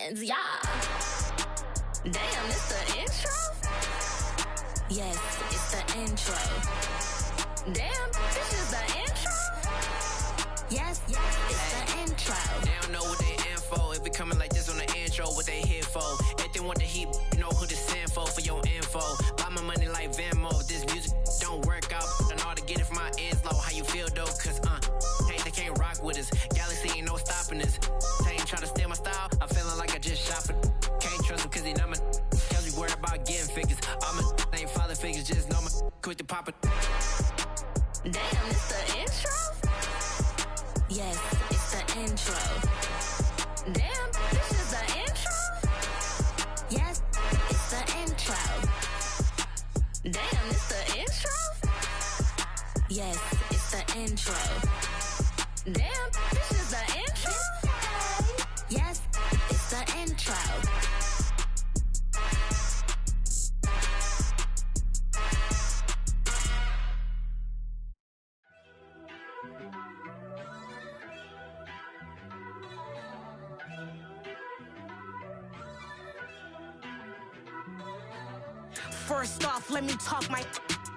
bands, yeah. Damn, it's the intro? Yes, it's the intro. Damn, this is the intro? Yes, it's the intro. They don't know what they in for. If we coming like this on the intro, what they here for? If they want the heat, you know who to send for your info. Buy my money like Venmo. This music don't work out. I know how to get it from my ends low. How you feel though? Cause they can't rock with us. Galaxy ain't no stopping us. They ain't try to steal my style. I'm feeling like I just shot for. Can't trust him cause he not my. Cause we worried about getting figures. All my ain't father figures. Just know my quick to pop it. Damn, it's the intro? Yes, it's the intro. Damn, this is the intro? Yes, it's the intro. Damn, it's the intro? Yes, it's the intro. Damn, this is the intro? Yes, it's the intro. First off, let me talk my.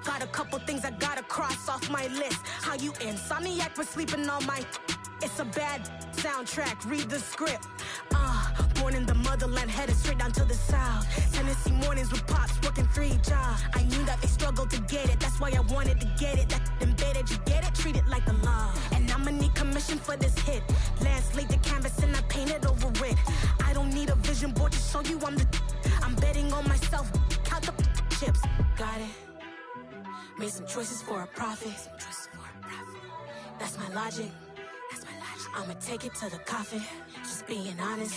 Got a couple things I gotta cross off my list. How you insomniac for sleeping on my. It's a bad soundtrack, read the script. Born in the motherland, headed straight down to the south. Tennessee mornings with pops, working 3 jobs. I knew that they struggled to get it, that's why I wanted to get it. That embedded, you get it, treat it like the law. And I'ma need commission for this hit. Last laid the canvas and I painted over it. I don't need a vision board to show you I'm betting on myself, count the chips. Got it. Made some choices for a profit. That's my logic. I'ma take it to the coffin. Just being honest.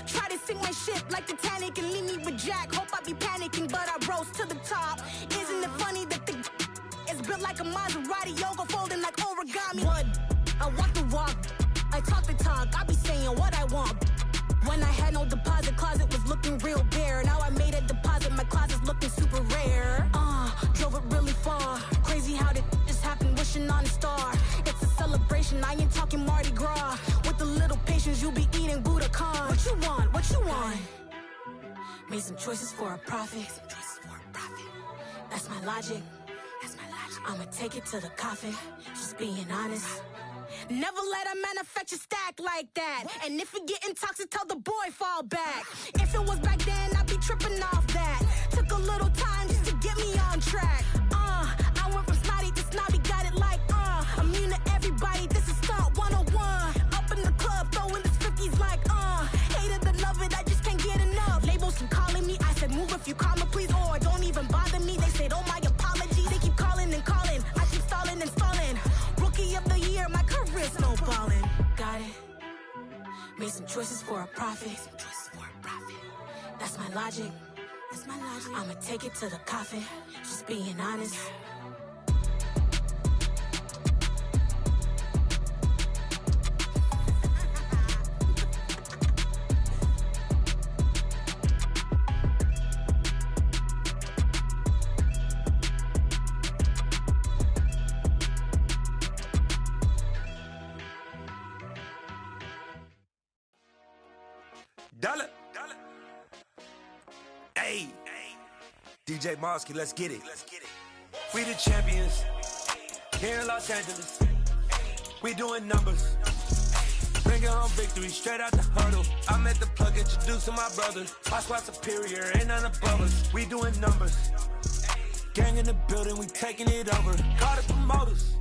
Try to sink my ship like Titanic and leave me with Jack. Hope I be panicking, but I rose to the top. Isn't it funny that the is built like a Maserati, yoga folding like origami? What? I walk the walk. I talk the talk. I be saying what I want. When I had no deposit, closet was looking real bare. Now I made a deposit, my closet's looking super rare. Drove it really far. Crazy how did this happen, wishing on a star. It's a celebration, I ain't talking Mardi Gras. With a little patience, you'll be eating Budokan. What you want? What you want? Made some choices for a profit. That's my logic. I'ma take it to the coffin. Just being honest. Never let a manufacture stack like that. And if it getting toxic, tell the boy fall back. If it was back then, I'd be tripping off that. Took a little time just to get me on track. I went from snotty to snobby, got it like immune to everybody, this is stunt 101. Up in the club, throwing this 50s like hate it or love it, I just can't get enough. Labels keep calling me, I said move if you call me please, or don't even bother me. They said oh my apologies, they keep calling and calling. I keep stalling and stalling. Rookie of the year, my career snowballing. Got it. Made some choices for a profit. That's my logic. I'ma take it to the coffin. Just being honest. Dollar. Hey. DJ Mosky, let's get it. We the champions. Here in Los Angeles. We doing numbers. Bringing home victory straight out the huddle. I'm at the plug, introducing my brothers. My squad superior, ain't none above us. We doing numbers. Gang in the building, we taking it over. Call the promoters.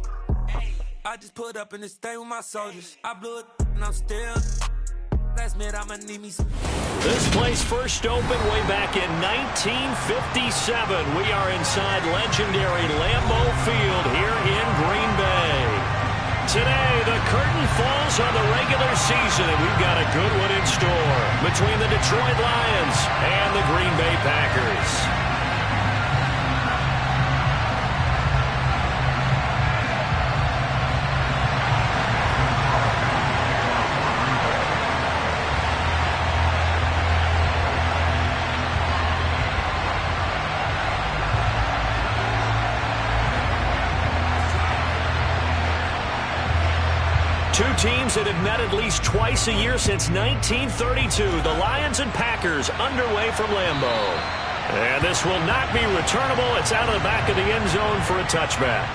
I just put up in this thing with my soldiers. I blew it and I'm still. Last minute, I'ma need me some. This place first opened way back in 1957. We are inside legendary Lambeau Field here in Green Bay. Today, the curtain falls on the regular season, and we've got a good one in store between the Detroit Lions and the Green Bay Packers. Two teams that have met at least twice a year since 1932. The Lions and Packers underway from Lambeau. And this will not be returnable. It's out of the back of the end zone for a touchback.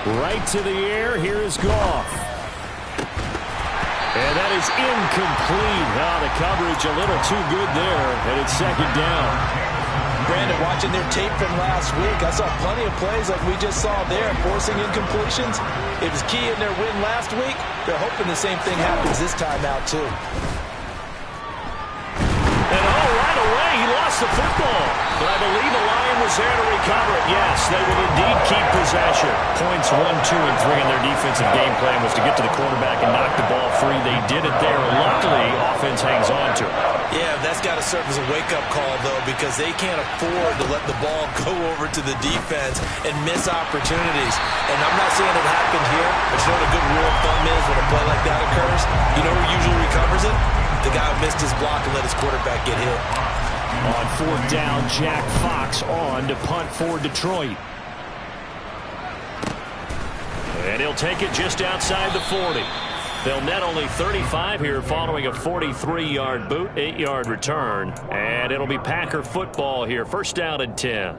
Right to the air. Here is Goff. And that is incomplete. Now the coverage a little too good there, and it's second down. Brandon, watching their tape from last week, I saw plenty of plays like we just saw there, forcing incompletions. It was key in their win last week. They're hoping the same thing happens this time out, too. And right away, he lost the football. But I believe the Lion was there to recover it. Yes, they will indeed keep possession. Points 1, 2, and 3 in their defensive game plan was to get to the quarterback and knock the ball free. They did it there. Luckily, offense hangs on to it. Yeah, that's got to serve as a wake-up call, though, because they can't afford to let the ball go over to the defense and miss opportunities. And I'm not saying it happened here, but you know what a good rule of thumb is when a play like that occurs? You know who usually recovers it? The guy who missed his block and let his quarterback get hit. On fourth down, Jack Fox on to punt for Detroit. And he'll take it just outside the 40. They'll net only 35 here following a 43-yard boot, 8-yard return. And it'll be Packer football here. First down and 10.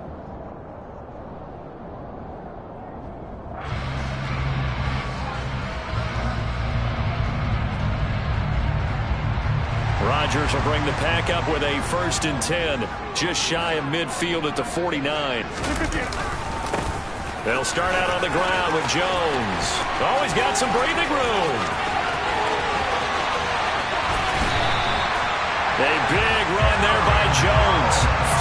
Rodgers will bring the Pack up with a 1st and 10. Just shy of midfield at the 49. They'll start out on the ground with Jones. Always got some breathing room. A big run there by Jones.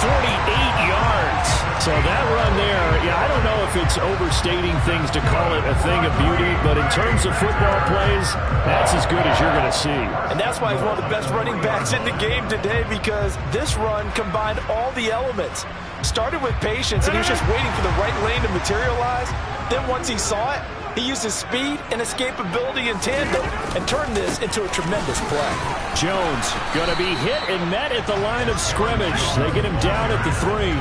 48 yards. So that run there, yeah, I don't know if it's overstating things to call it a thing of beauty, but in terms of football plays, that's as good as you're going to see. And that's why he's one of the best running backs in the game today, because this run combined all the elements. Started with patience, and he was just waiting for the right lane to materialize. Then once he saw it, he used his speed and escapability in tandem and turned this into a tremendous play. Jones going to be hit and met at the line of scrimmage. They get him down at the 3.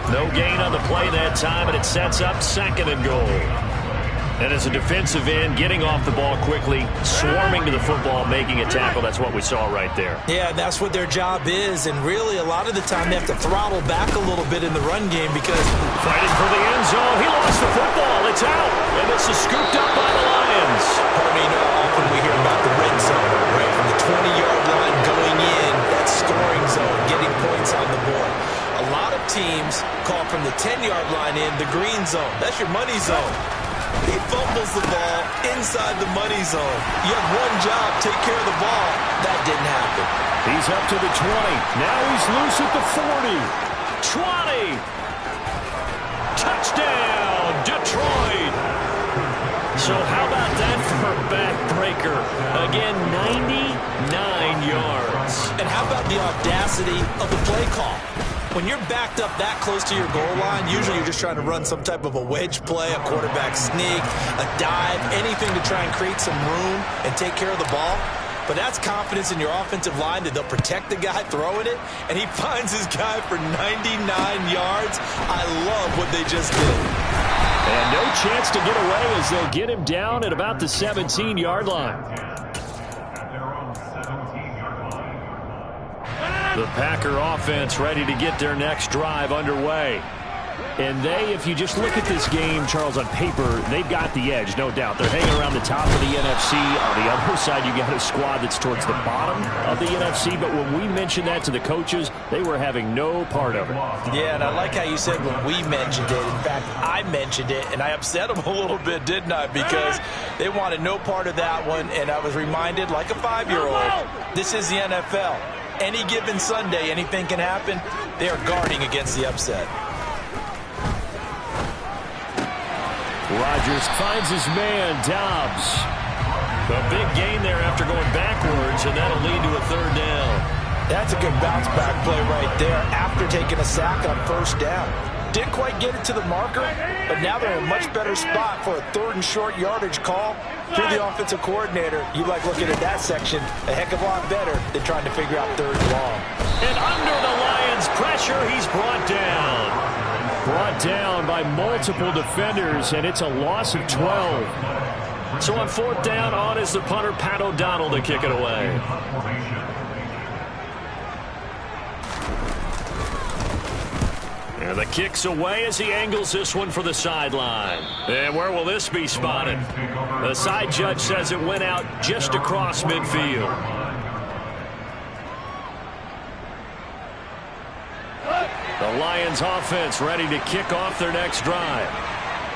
No gain on the play that time, and it sets up 2nd and goal. And as a defensive end, getting off the ball quickly, swarming to the football, making a tackle, that's what we saw right there. Yeah, that's what their job is, and really a lot of the time they have to throttle back a little bit in the run game because... Fighting for the end zone, he lost the football, it's out, and this is scooped up by the Lions. I mean, often we hear about the red zone, right, from the 20-yard line going in, that scoring zone, getting points on the board. A lot of teams call from the 10-yard line in the green zone. That's your money zone. He fumbles the ball inside the money zone. You have one job, take care of the ball. That didn't happen. He's up to the 20. Now he's loose at the 40. 20. Touchdown, Detroit. So how about that for a backbreaker? Again, 99 yards. And how about the audacity of the play call? When you're backed up that close to your goal line, usually you're just trying to run some type of a wedge play, a quarterback sneak, a dive, anything to try and create some room and take care of the ball. But that's confidence in your offensive line that they'll protect the guy throwing it, and he finds his guy for 99 yards. I love what they just did. And no chance to get away as they'll get him down at about the 17-yard line. The Packer offense ready to get their next drive underway. And they, if you just look at this game, Charles, on paper, they've got the edge, no doubt. They're hanging around the top of the NFC. On the other side, you got a squad that's towards the bottom of the NFC. But when we mentioned that to the coaches, they were having no part of it. Yeah, and I like how you said when we mentioned it. In fact, I mentioned it, and I upset them a little bit, didn't I? Because they wanted no part of that one, and I was reminded, like a 5-year-old, this is the NFL. Any given Sunday, anything can happen. They are guarding against the upset. Rodgers finds his man, Dobbs. A big gain there after going backwards, and that'll lead to a 3rd down. That's a good bounce-back play right there after taking a sack on 1st down. Didn't quite get it to the marker, but now they're in a much better spot for a 3rd and short yardage call. If you're the offensive coordinator, you like looking at that section a heck of a lot better than trying to figure out 3rd and long. And under the Lions' pressure, he's brought down. Brought down by multiple defenders, and it's a loss of 12. So on 4th down, on is the punter, Pat O'Donnell, to kick it away. And the kick's away as he angles this one for the sideline. And where will this be spotted? The side judge says it went out just across midfield. The Lions offense ready to kick off their next drive.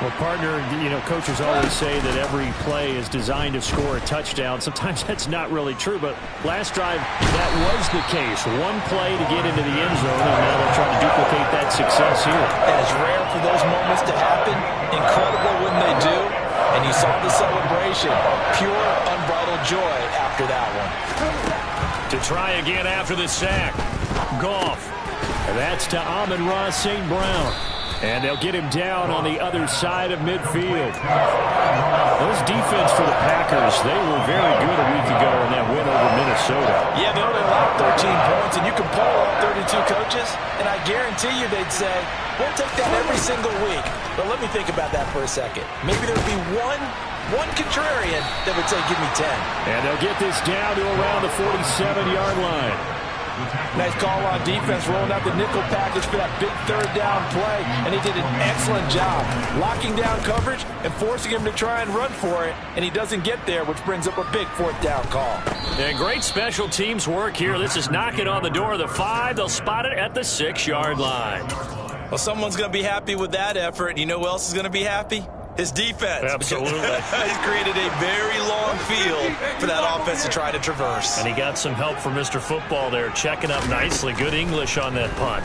Well, partner, coaches always say that every play is designed to score a touchdown. Sometimes that's not really true, but last drive, that was the case. One play to get into the end zone, and now they're trying to duplicate that success here. And it's rare for those moments to happen. Incredible when they do. And you saw the celebration. Pure, unbridled joy after that one. To try again after the sack. Goff. And that's to Amon-Ra St. Brown. And they'll get him down on the other side of midfield. Those defense for the Packers, they were very good a week ago in that win over Minnesota. Yeah, they only allowed 13 points, and you can poll all 32 coaches, and I guarantee you they'd say, we'll take that every single week. But let me think about that for a second. Maybe there'd be one contrarian that would say, give me 10. And they'll get this down to around the 47-yard line. Nice call on defense, rolling out the nickel package for that big 3rd down play, and he did an excellent job locking down coverage and forcing him to try and run for it, and he doesn't get there, which brings up a big 4th down call. And great special teams work here. This is knocking on the door of the 5. They'll spot it at the 6-yard line. Well, someone's going to be happy with that effort. You know who else is going to be happy? His defense. Absolutely. He's created a very long field for that offense to try to traverse. And he got some help from Mr. Football there, checking up nicely. Good English on that punt.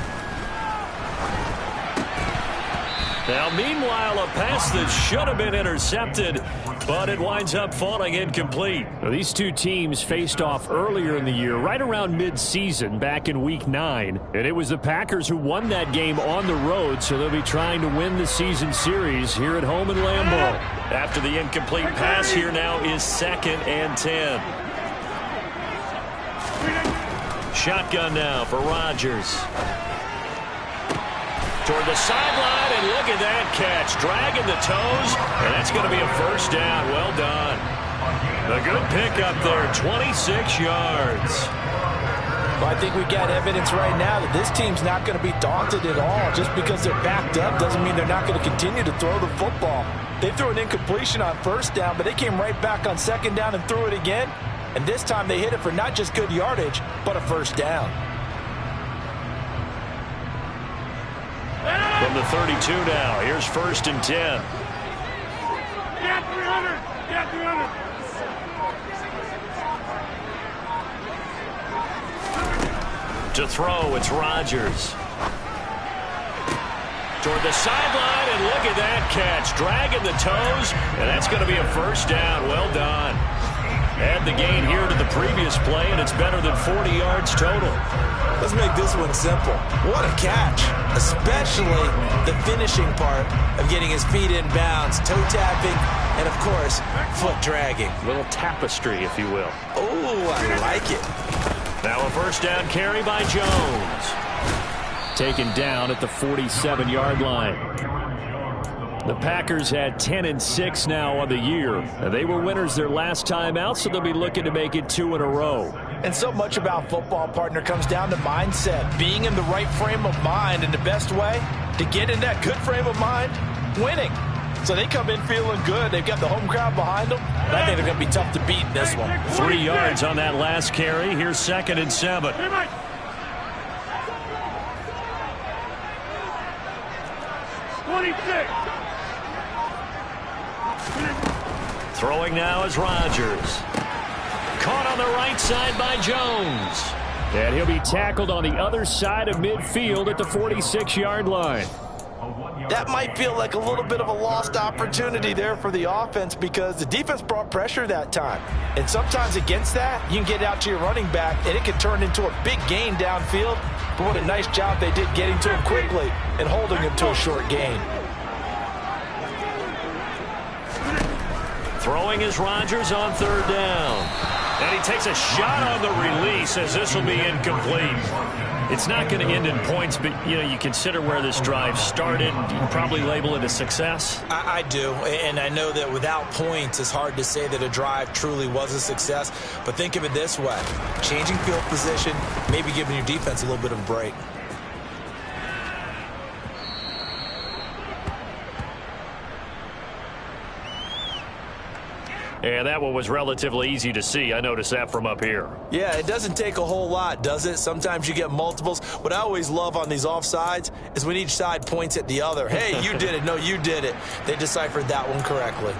Now, meanwhile, a pass that should have been intercepted, but it winds up falling incomplete. Now, these two teams faced off earlier in the year, right around mid-season, back in Week 9. And it was the Packers who won that game on the road, so they'll be trying to win the season series here at home in Lambeau. After the incomplete pass, here now is 2nd and 10. Shotgun now for Rodgers. Toward the sideline, and look at that catch. Dragging the toes, and that's going to be a 1st down. Well done. A good pickup there, 26 yards. Well, I think we got evidence right now that this team's not going to be daunted at all. Just because they're backed up doesn't mean they're not going to continue to throw the football. They threw an incompletion on 1st down, but they came right back on 2nd down and threw it again. And this time they hit it for not just good yardage, but a 1st down. From the 32 now, here's 1st and 10. Get 300! Get 300! To throw, it's Rodgers. Toward the sideline, and look at that catch. Dragging the toes, and that's going to be a 1st down. Well done. Add the gain here to the previous play, and it's better than 40 yards total. Let's make this one simple. What a catch, especially the finishing part of getting his feet in bounds, toe tapping, and, of course, foot dragging. A little tapestry, if you will. Oh, I like it. Now a 1st down carry by Jones. Taken down at the 47-yard line. The Packers had 10-6 now on the year. And they were winners their last time out, so they'll be looking to make it 2 in a row. And so much about football, partner, comes down to mindset. Being in the right frame of mind, and the best way to get in that good frame of mind, winning. So they come in feeling good. They've got the home crowd behind them. And I think they're going to be tough to beat in this one. 3 yards on that last carry. Here's 2nd and 7. Throwing now is Rodgers. Caught on the right side by Jones. And he'll be tackled on the other side of midfield at the 46-yard line. that might feel like a little bit of a lost opportunity there for the offense because the defense brought pressure that time. And sometimes against that, you can get out to your running back, and it can turn into a big gain downfield. But what a nice job they did getting to him quickly and holding him to a short gain. Throwing is Rodgers on third down. And he takes a shot on the release as this will be incomplete. It's not going to end in points, but, you know, you consider where this drive started. You probably label it a success. I do, and I know that without points, it's hard to say that a drive truly was a success. But think of it this way. Changing field position, maybe giving your defense a little bit of a break. And that one was relatively easy to see. I noticed that from up here. Yeah, it doesn't take a whole lot, does it? Sometimes you get multiples. What I always love on these offsides is when each side points at the other. Hey, you did it. No, you did it. They deciphered that one correctly.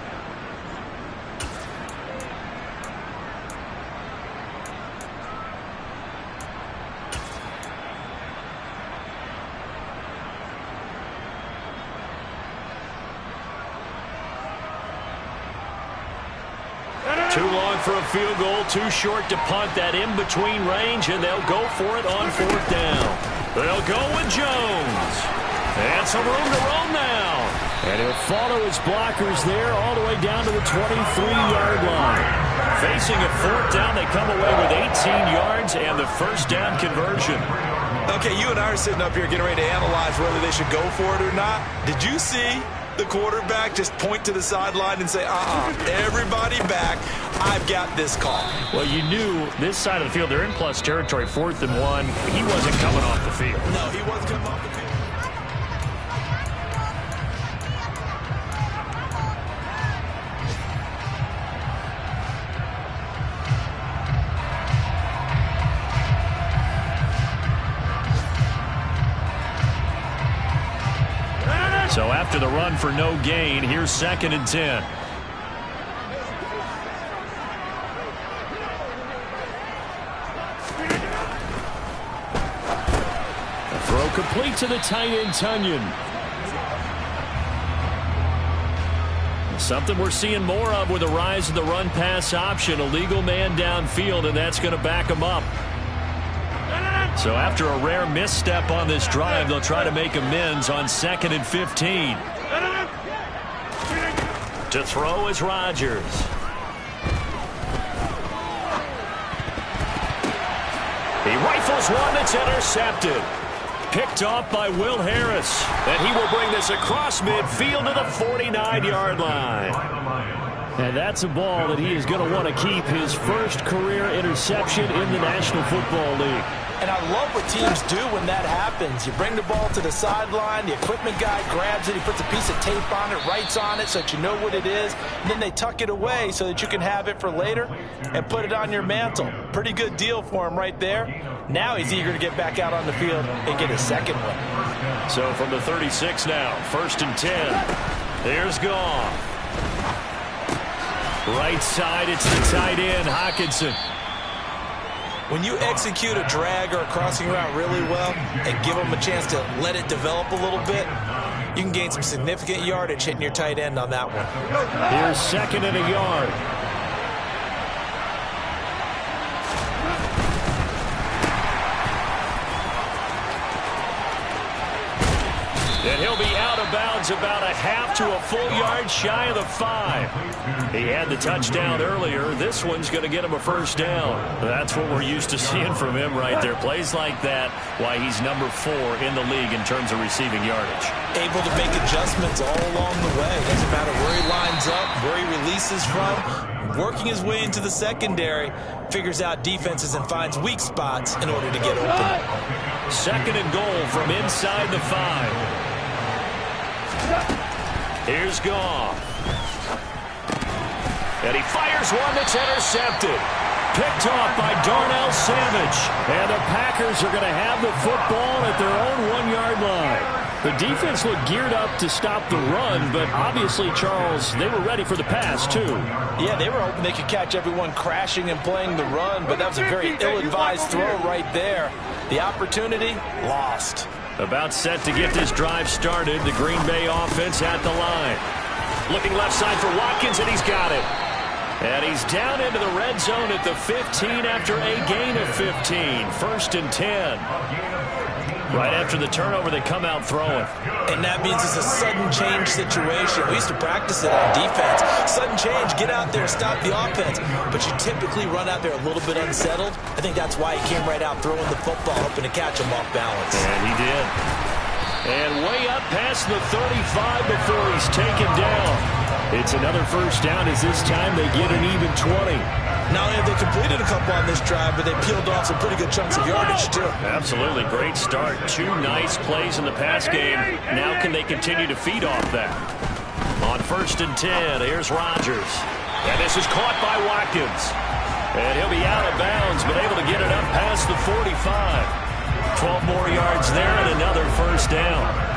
Too long for a field goal, too short to punt that in-between range, and they'll go for it on fourth down. They'll go with Jones. And some room to roam now. And he'll follow his blockers there all the way down to the 23-yard line. Facing a fourth down, they come away with 18 yards and the first down conversion. Okay, you and I are sitting up here getting ready to analyze whether they should go for it or not. Did you see the quarterback just point to the sideline and say, everybody back, I've got this call? Well, you knew this side of the field, they're in plus territory, 4th and 1. He wasn't coming off the field. No, he wasn't coming off the field. So after the run for no gain, here's 2nd and 10. A throw complete to the tight end, Tunyon. Something we're seeing more of with the rise of the run-pass option. A legal man downfield, and that's going to back him up. So after a rare misstep on this drive, they'll try to make amends on 2nd and 15. To throw is Rodgers. He rifles one that's intercepted. Picked off by Will Harris. And he will bring this across midfield to the 49-yard line. And that's a ball that he is going to want to keep, his first career interception in the National Football League. And I love what teams do when that happens. You bring the ball to the sideline, the equipment guy grabs it, he puts a piece of tape on it, writes on it so that you know what it is, and then they tuck it away so that you can have it for later and put it on your mantle. Pretty good deal for him right there. Now he's eager to get back out on the field and get his second one. So from the 36 now, 1st and 10. There's Goff. Right side, it's the tight end, Hockenson. When you execute a drag or a crossing route really well and give them a chance to let it develop a little bit, you can gain some significant yardage hitting your tight end on that one. Here's 2nd and a yard. And he'll be out of bounds about a half to a full yard shy of the 5. He had the touchdown earlier. This one's going to get him a first down. That's what we're used to seeing from him right there. Plays like that, why he's number 4 in the league in terms of receiving yardage. Able to make adjustments all along the way. Doesn't matter where he lines up, where he releases from. Working his way into the secondary, figures out defenses and finds weak spots in order to get open. 2nd and goal from inside the 5. Here's Goff. And he fires one that's intercepted. Picked off by Darnell Savage. And the Packers are going to have the football at their own 1-yard line. The defense looked geared up to stop the run, but obviously, Charles, they were ready for the pass, too. Yeah, they were hoping they could catch everyone crashing and playing the run, but that was a very ill-advised throw right there. The opportunity, lost. About set to get this drive started. The Green Bay offense at the line. Looking left side for Watkins, and he's got it. And he's down into the red zone at the 15 after a gain of 15. 1st and 10. Right after the turnover, they come out throwing. And that means it's a sudden change situation. We used to practice it on defense. Sudden change, get out there, stop the offense. But you typically run out there a little bit unsettled. I think that's why he came right out throwing the football, hoping to catch him off balance. And he did. And way up past the 35 before he's taken down. It's another first down as this time they get an even 20. Not only have they completed a couple on this drive, but they peeled off some pretty good chunks of yardage, too. Absolutely. Great start. 2 nice plays in the pass game. Now can they continue to feed off that? On 1st and 10, here's Rodgers. And this is caught by Watkins. And he'll be out of bounds, but able to get it up past the 45. 12 more yards there and another first down.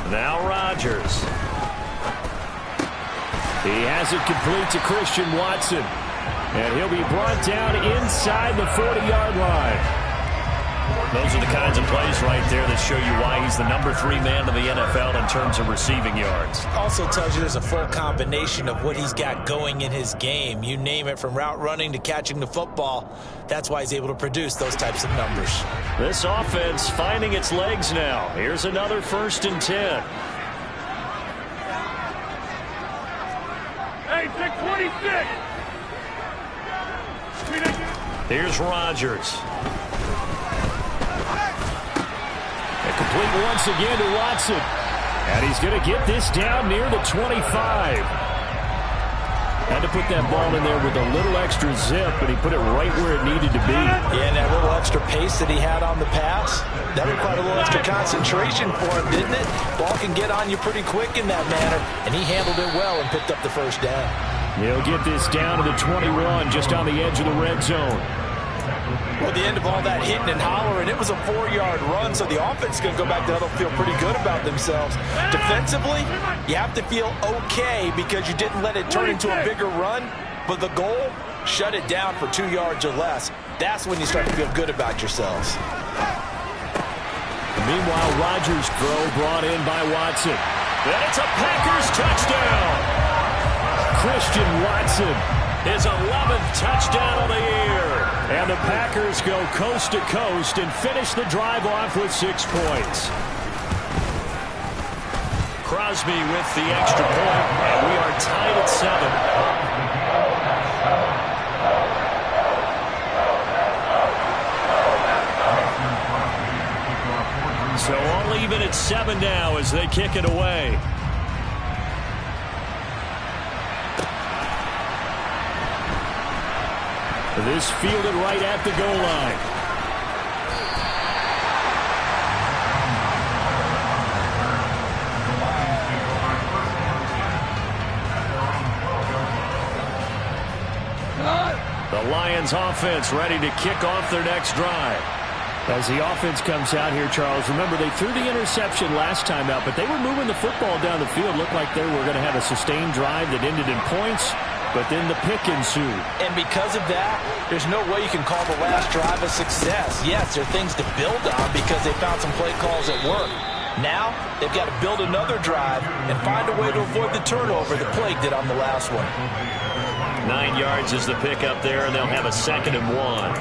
Now Rodgers. He has it complete to Christian Watson. And he'll be brought down inside the 40-yard line. Those are the kinds of plays right there that show you why he's the number 3 man in the NFL in terms of receiving yards. Also tells you there's a full combination of what he's got going in his game. You name it, from route running to catching the football. That's why he's able to produce those types of numbers. This offense finding its legs now. Here's another 1st and 10. Hey, take 26. Here's Rodgers. And complete once again to Watson. And he's going to get this down near the 25. Had to put that ball in there with a little extra zip, but he put it right where it needed to be. Yeah, and that little extra pace that he had on the pass, that required a little extra concentration for him, didn't it? Ball can get on you pretty quick in that manner, and he handled it well and picked up the first down. He'll get this down to the 21, just on the edge of the red zone. Well, the end of all that hitting and hollering, it was a 4-yard run, so the offense is going to go back there. They'll feel pretty good about themselves. Defensively, you have to feel okay because you didn't let it turn into a bigger run, but the goal, shut it down for 2 yards or less. That's when you start to feel good about yourselves. Meanwhile, Rodgers' throw brought in by Watson. And it's a Packers touchdown. Christian Watson, his 11th touchdown of the year. And the Packers go coast to coast and finish the drive off with 6 points. Crosby with the extra point, and we are tied at 7. So all even at 7 now as they kick it away. This fielded right at the goal line. The Lions offense ready to kick off their next drive. As the offense comes out here, Charles, remember they threw the interception last time out, but they were moving the football down the field. Looked like they were going to have a sustained drive that ended in points. But then the pick ensued. And because of that, there's no way you can call the last drive a success. Yes, there are things to build on because they found some play calls at work. Now, they've got to build another drive and find a way to avoid the turnover that plagued it on the last one. 9 yards is the pick up there, and they'll have a 2nd and 1.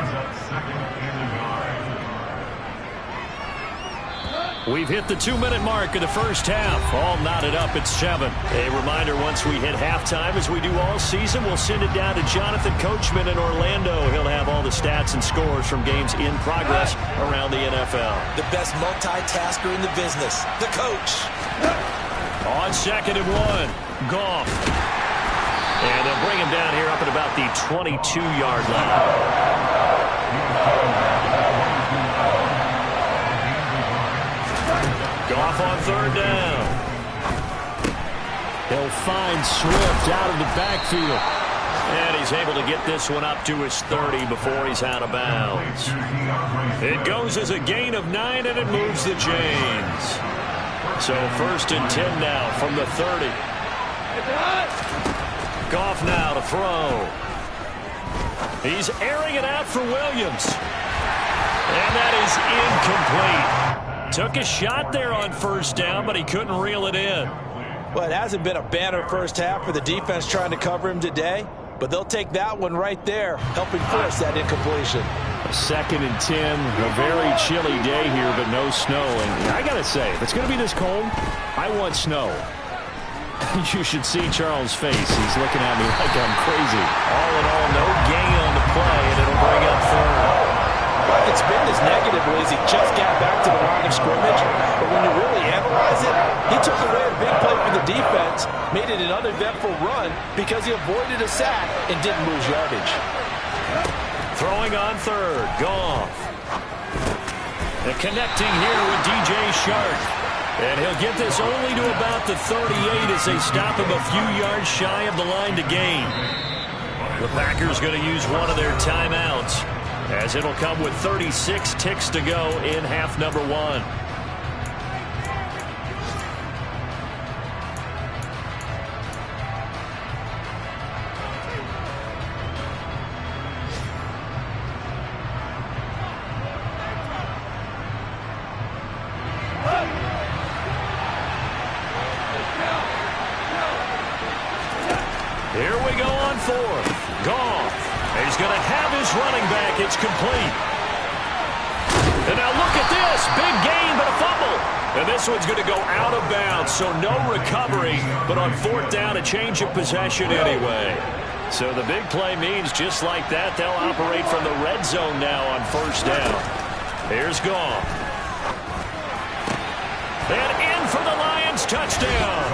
We've hit the 2-minute mark of the first half. All knotted up at 7. A reminder, once we hit halftime, as we do all season, we'll send it down to Jonathan Coachman in Orlando. He'll have all the stats and scores from games in progress around the NFL. The best multitasker in the business, the coach. On 2nd and 1, Goff. And they'll bring him down here up at about the 22-yard line. Goff on 3rd down. He'll find Swift out of the backfield. And he's able to get this one up to his 30 before he's out of bounds. It goes as a gain of 9, and it moves the chains. So 1st and 10 now from the 30. Goff now to throw. He's airing it out for Williams. And that is incomplete. Took a shot there on 1st down, but he couldn't reel it in. Well, it hasn't been a banner first half for the defense trying to cover him today, but they'll take that one right there, helping force that incompletion. 2nd and 10, a very chilly day here, but no snow. And I got to say, if it's going to be this cold, I want snow. You should see Charles' face. He's looking at me like I'm crazy. All in all, no gain on the play, and it'll bring up 3rd. It's been as negative as he just got back to the line of scrimmage, but when you really analyze it, he took away a big play for the defense, made it an uneventful run because he avoided a sack and didn't lose yardage. Throwing on 3rd, Goff. And connecting here with DJ Shark. And he'll get this only to about the 38 as they stop him a few yards shy of the line to gain. The Packers going to use one of their timeouts, as it'll come with 36 ticks to go in half number 1. Here we go on 4th. Goff. He's going to have his running back. It's complete. And now look at this. Big gain, but a fumble. And this one's going to go out of bounds, so no recovery. But on 4th down, a change of possession anyway. So the big play means just like that, they'll operate from the red zone now on 1st down. Here's Goff. And in for the Lions touchdown.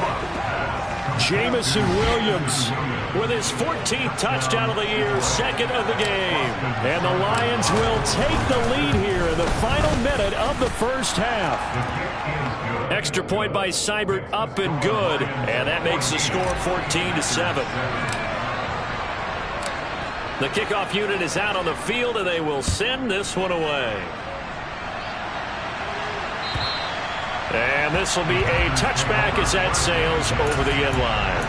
Jameson Williams with his 14th touchdown of the year, 2nd of the game. And the Lions will take the lead here in the final minute of the first half. Extra point by Seibert up and good, and that makes the score 14-7. The kickoff unit is out on the field, and they will send this one away. And this will be a touchback as that sails over the end line.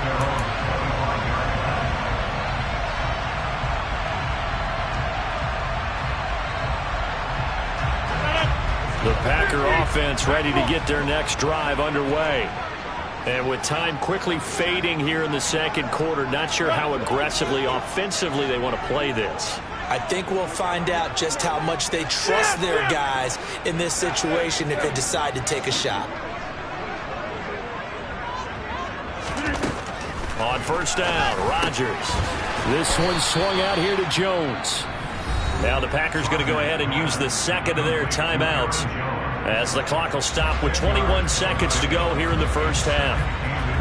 The Packer offense ready to get their next drive underway. And with time quickly fading here in the 2nd quarter, not sure how aggressively, offensively they want to play this. I think we'll find out just how much they trust their guys in this situation if they decide to take a shot. On 1st down, Rodgers. This one swung out here to Jones. Now the Packers going to go ahead and use the 2nd of their timeouts, as the clock will stop with 21 seconds to go here in the first half.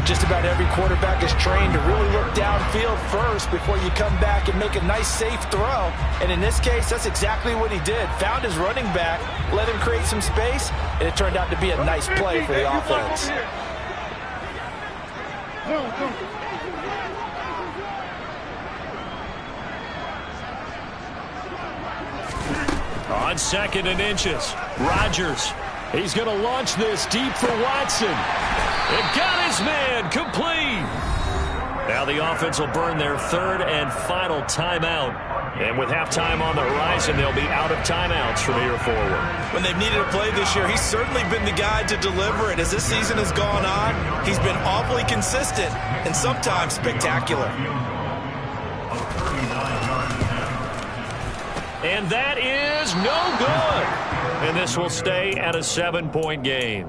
Just about every quarterback is trained to really look downfield first before you come back and make a nice, safe throw. And in this case, that's exactly what he did. Found his running back, let him create some space, and it turned out to be a nice play for the offense. On 2nd and inches, Rodgers. He's going to launch this deep for Watson. It got his man complete. Now the offense will burn their 3rd and final timeout. And with halftime on the horizon, they'll be out of timeouts from here forward. When they've needed a play this year, he's certainly been the guy to deliver it. As this season has gone on, he's been awfully consistent and sometimes spectacular. And that is no good. And this will stay at a 7-point game.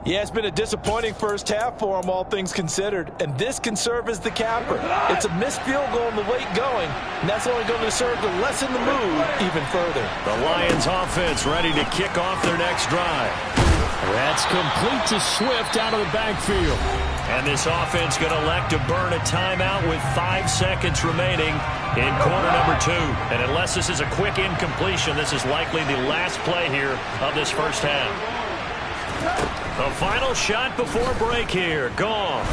Yeah, it's been a disappointing first half for him, all things considered. And this can serve as the capper. It's a missed field goal in the late going, and that's only going to serve to lessen the mood even further. The Lions offense ready to kick off their next drive. That's complete to Swift out of the backfield. And this offense going to elect to burn a timeout with 5 seconds remaining in quarter number 2. And unless this is a quick incompletion, this is likely the last play here of this first half. The final shot before break here. Goff.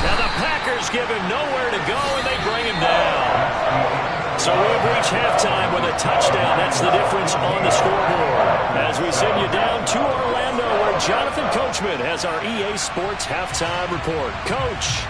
Now the Packers give him nowhere to go, and they bring him down. So we've reached halftime with a touchdown. That's the difference on the scoreboard. As we send you down to Orlando, where Jonathan Coachman has our EA Sports halftime report. Coach.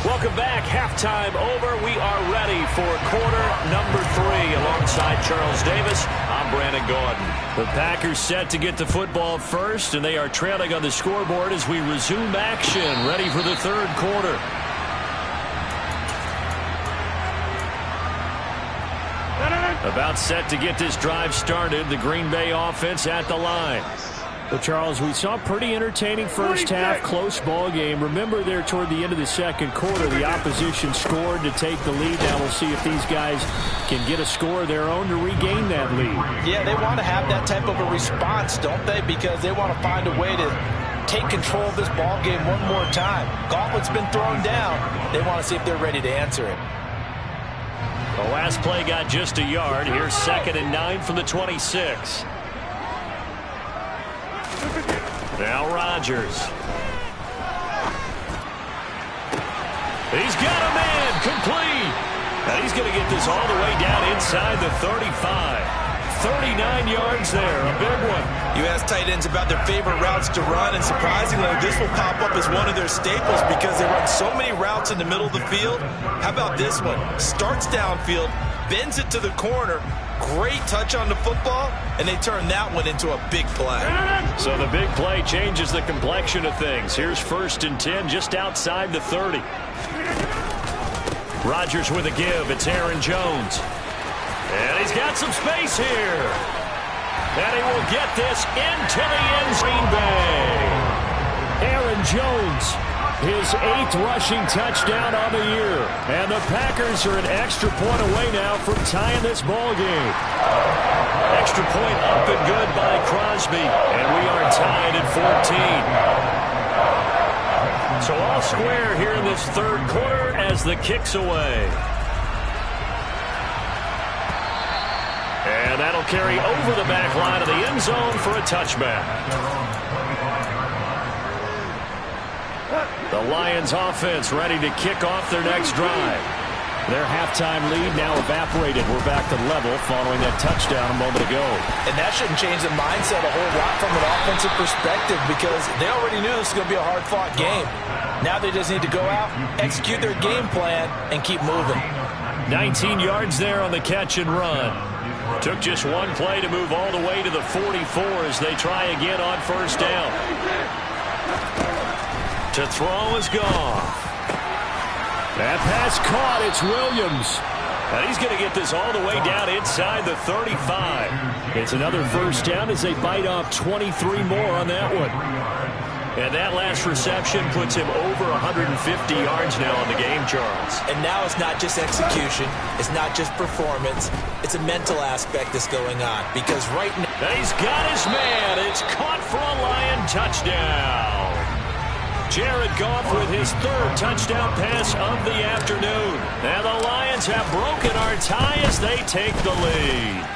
Welcome back. Halftime over. We are ready for quarter number 3. Alongside Charles Davis, I'm Brandon Gaudin. The Packers set to get the football first, and they are trailing on the scoreboard as we resume action, ready for the third quarter. About set to get this drive started. The Green Bay offense at the line. Well, Charles, we saw a pretty entertaining first half, close ball game. Remember there toward the end of the second quarter, the opposition scored to take the lead. Now we'll see if these guys can get a score of their own to regain that lead. Yeah, they want to have that type of a response, don't they? Because they want to find a way to take control of this ball game one more time. Gauntlet's been thrown down. They want to see if they're ready to answer it. The last play got just a yard. Here's 2nd and 9 from the 26. Now Rodgers. He's got a man complete. And he's going to get this all the way down inside the 35. 39 yards there, a big one. You ask tight ends about their favorite routes to run, and surprisingly, this will pop up as one of their staples because they run so many routes in the middle of the field. How about this one? Starts downfield, bends it to the corner, great touch on the football, and they turn that one into a big play. So the big play changes the complexion of things. Here's 1st and 10 just outside the 30. Rodgers with a give. It's Aaron Jones. And he's got some space here. And he will get this into the end zone. Green Bay. Aaron Jones, his 8th rushing touchdown on the year. And the Packers are an extra point away now from tying this ball game. Extra point up and good by Crosby. And we are tied at 14. So all square here in this third quarter as the kick's away. And that'll carry over the back line of the end zone for a touchback. The Lions offense ready to kick off their next drive. Their halftime lead now evaporated. We're back to level following that touchdown a moment ago. And that shouldn't change the mindset a whole lot from an offensive perspective because they already knew this was going to be a hard-fought game. Now they just need to go out, execute their game plan, and keep moving. 19 yards there on the catch and run. Took just one play to move all the way to the 44 as they try again on first down. To throw is Goff. That pass caught. It's Williams. And he's going to get this all the way down inside the 35. It's another first down as they bite off 23 more on that one. And that last reception puts him over 150 yards now in the game, Charles. And now it's not just execution. It's not just performance. It's a mental aspect that's going on. Because right now... He's got his man. It's caught for a Lion touchdown. Jared Goff with his 3rd touchdown pass of the afternoon. And the Lions have broken our tie as they take the lead.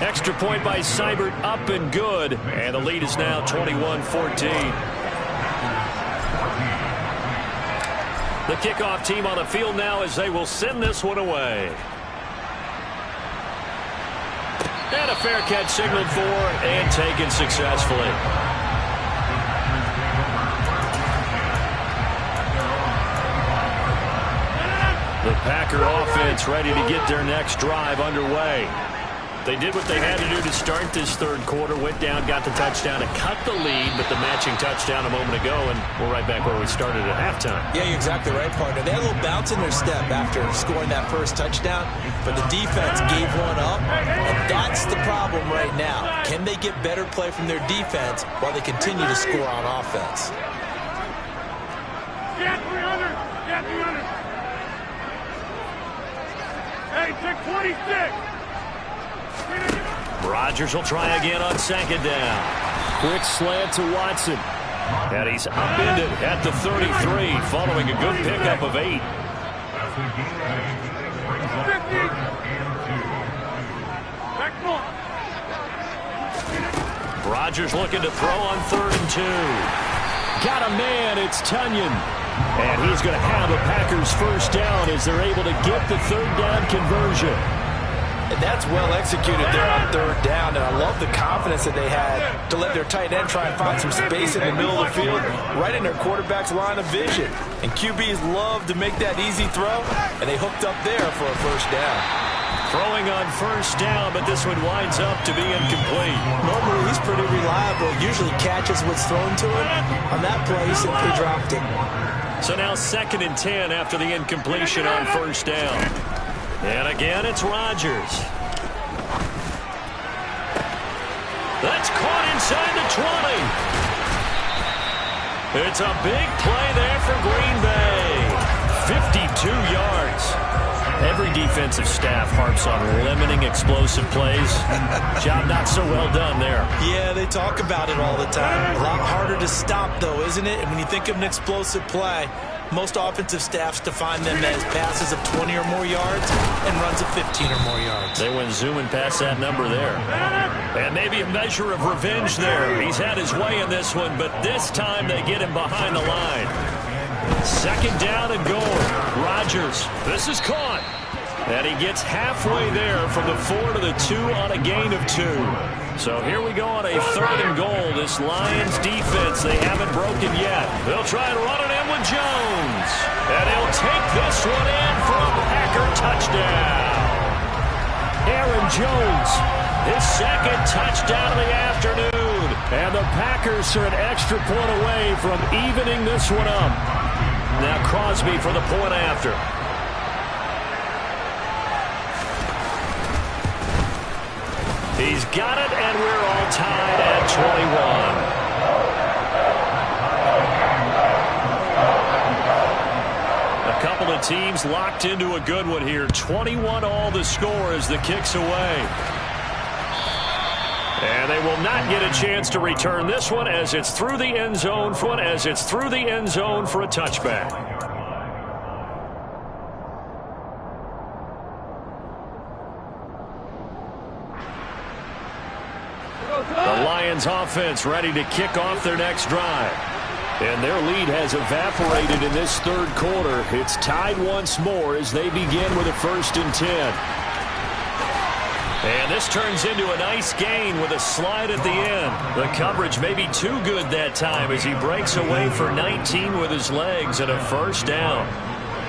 Extra point by Seibert up and good. And the lead is now 21-14. The kickoff team on the field now as they will send this one away. And a fair catch signaled for and taken successfully. The Packer offense ready to get their next drive underway. They did what they had to do to start this third quarter, went down, got the touchdown, and cut the lead, but the matching touchdown a moment ago, and we're right back where we started at halftime. Yeah, you're exactly right, partner. They had a little bounce in their step after scoring that first touchdown, but the defense gave one up, and that's the problem right now. Can they get better play from their defense while they continue to score on offense? Get 300! Get 300! Hey, take 26! Rodgers will try again on 2nd down. Quick slant to Watson. And he's upended at the 33 following a good pickup of 8. 50. Rodgers looking to throw on 3rd and 2. Got a man, it's Tunyon. And he's going to have a Packers first down as they're able to get the 3rd down conversion. And that's well executed there on 3rd down, and I love the confidence that they had to let their tight end try and find some space in the middle of the field, right in their quarterback's line of vision. And QBs love to make that easy throw, and they hooked up there for a first down. Throwing on 1st down, but this one winds up to be incomplete. Normally, he's pretty reliable. Usually catches what's thrown to him. On that play, he simply dropped it. So now 2nd and 10 after the incompletion on 1st down. And again, it's Rodgers. That's caught inside the 20. It's a big play there for Green Bay. 52 yards. Every defensive staff harps on limiting explosive plays. Job not so well done there. Yeah, they talk about it all the time. A lot harder to stop, though, isn't it? And when you think of an explosive play, most offensive staffs define them as passes of 20 or more yards and runs of 15 or more yards. They went zooming past that number there. And maybe a measure of revenge there. He's had his way in this one, but this time they get him behind the line. 2nd down and goal. Rodgers. This is caught. And he gets halfway there from the 4 to the 2 on a gain of 2. So here we go on a 3rd and goal. This Lions defense, they haven't broken yet. They'll try and run it in with Jones. And he'll take this one in for a Packer touchdown. Aaron Jones, his 2nd touchdown of the afternoon. And the Packers are an extra point away from evening this one up. Now Crosby for the point after. He's got it, and we're all tied at 21. A couple of teams locked into a good one here. 21 all the score as the kick's away. And they will not get a chance to return this one as it's through the end zone for a touchback. The Lions offense ready to kick off their next drive. And their lead has evaporated in this 3rd quarter. It's tied once more as they begin with a 1st and 10. And this turns into a nice gain with a slide at the end. The coverage may be too good that time as he breaks away for 19 with his legs and a 1st down.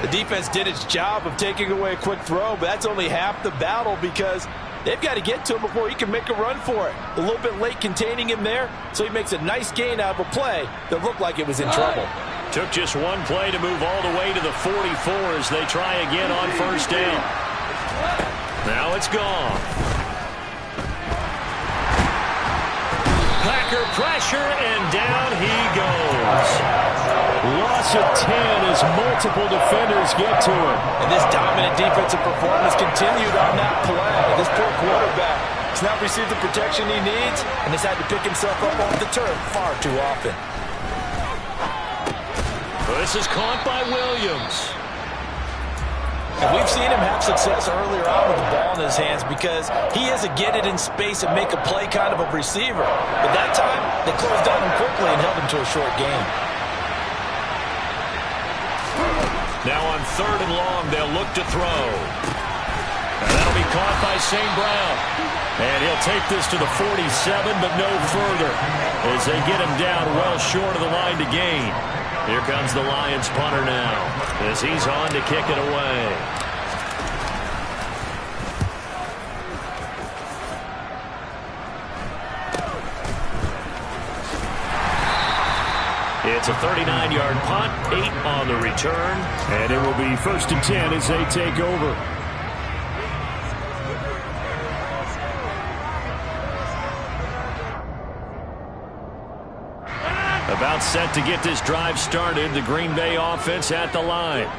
The defense did its job of taking away a quick throw, but that's only half the battle because they've got to get to him before he can make a run for it. A little bit late containing him there, so he makes a nice gain out of a play that looked like it was in trouble. Took just one play to move all the way to the 44 as they try again on 1st down. Now it's gone. Packer pressure, and down he goes. Loss of 10 as multiple defenders get to him. And this dominant defensive performance continued on that play. This poor quarterback has not received the protection he needs and has had to pick himself up off the turf far too often. This is caught by Williams. And we've seen him have success earlier on with the ball in his hands because he is a get it in space and make a play kind of a receiver. But that time, they closed on him quickly and held him to a short gain. Now on 3rd and long, they'll look to throw. And that'll be caught by St. Brown. And he'll take this to the 47, but no further as they get him down well short of the line to gain. Here comes the Lions punter now as he's on to kick it away. It's a 39-yard punt, 8 on the return, and it will be 1st and 10 as they take over. About set to get this drive started, the Green Bay offense at the line.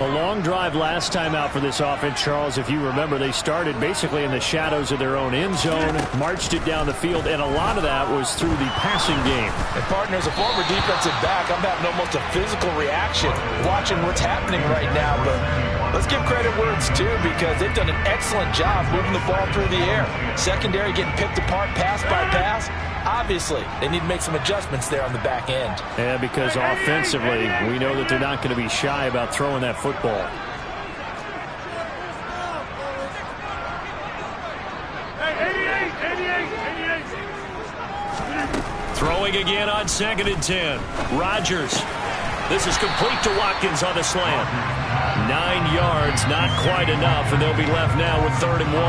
A long drive last time out for this offense, Charles. If you remember, they started basically in the shadows of their own end zone, marched it down the field, and a lot of that was through the passing game. And partner, as a former defensive back, I'm having almost a physical reaction watching what's happening right now. But let's give credit where it's due, because they've done an excellent job moving the ball through the air. Secondary getting picked apart pass by pass. Obviously, they need to make some adjustments there on the back end. Yeah, because offensively, we know that they're not going to be shy about throwing that football. Hey, 88. Throwing again on 2nd and 10. Rodgers. This is complete to Watkins on the slant. 9 yards, not quite enough, and they'll be left now with 3rd and 1.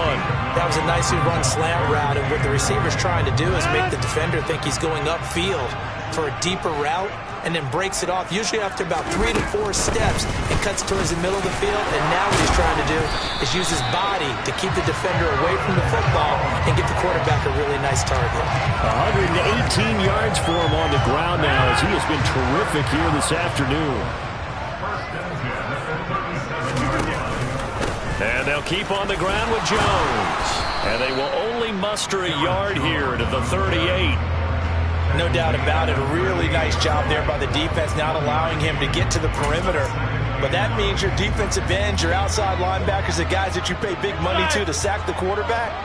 That was a nicely run slant route, and what the receiver's trying to do is make the defender think he's going upfield for a deeper route, and then breaks it off, usually after about 3 to 4 steps, and cuts towards the middle of the field. And now what he's trying to do is use his body to keep the defender away from the football and give the quarterback a really nice target. 118 yards for him on the ground now, as he has been terrific here this afternoon. And they'll keep on the ground with Jones. And they will only muster a yard here to the 38. No doubt about it. A really nice job there by the defense, not allowing him to get to the perimeter. But that means your defensive ends, your outside linebackers, the guys that you pay big money to sack the quarterback,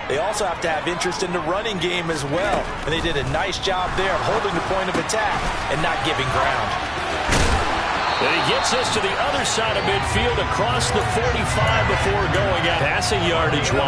they also have to have interest in the running game as well. And they did a nice job there of holding the point of attack and not giving ground. And he gets us to the other side of midfield across the 45 before going out. Passing yardage-wise.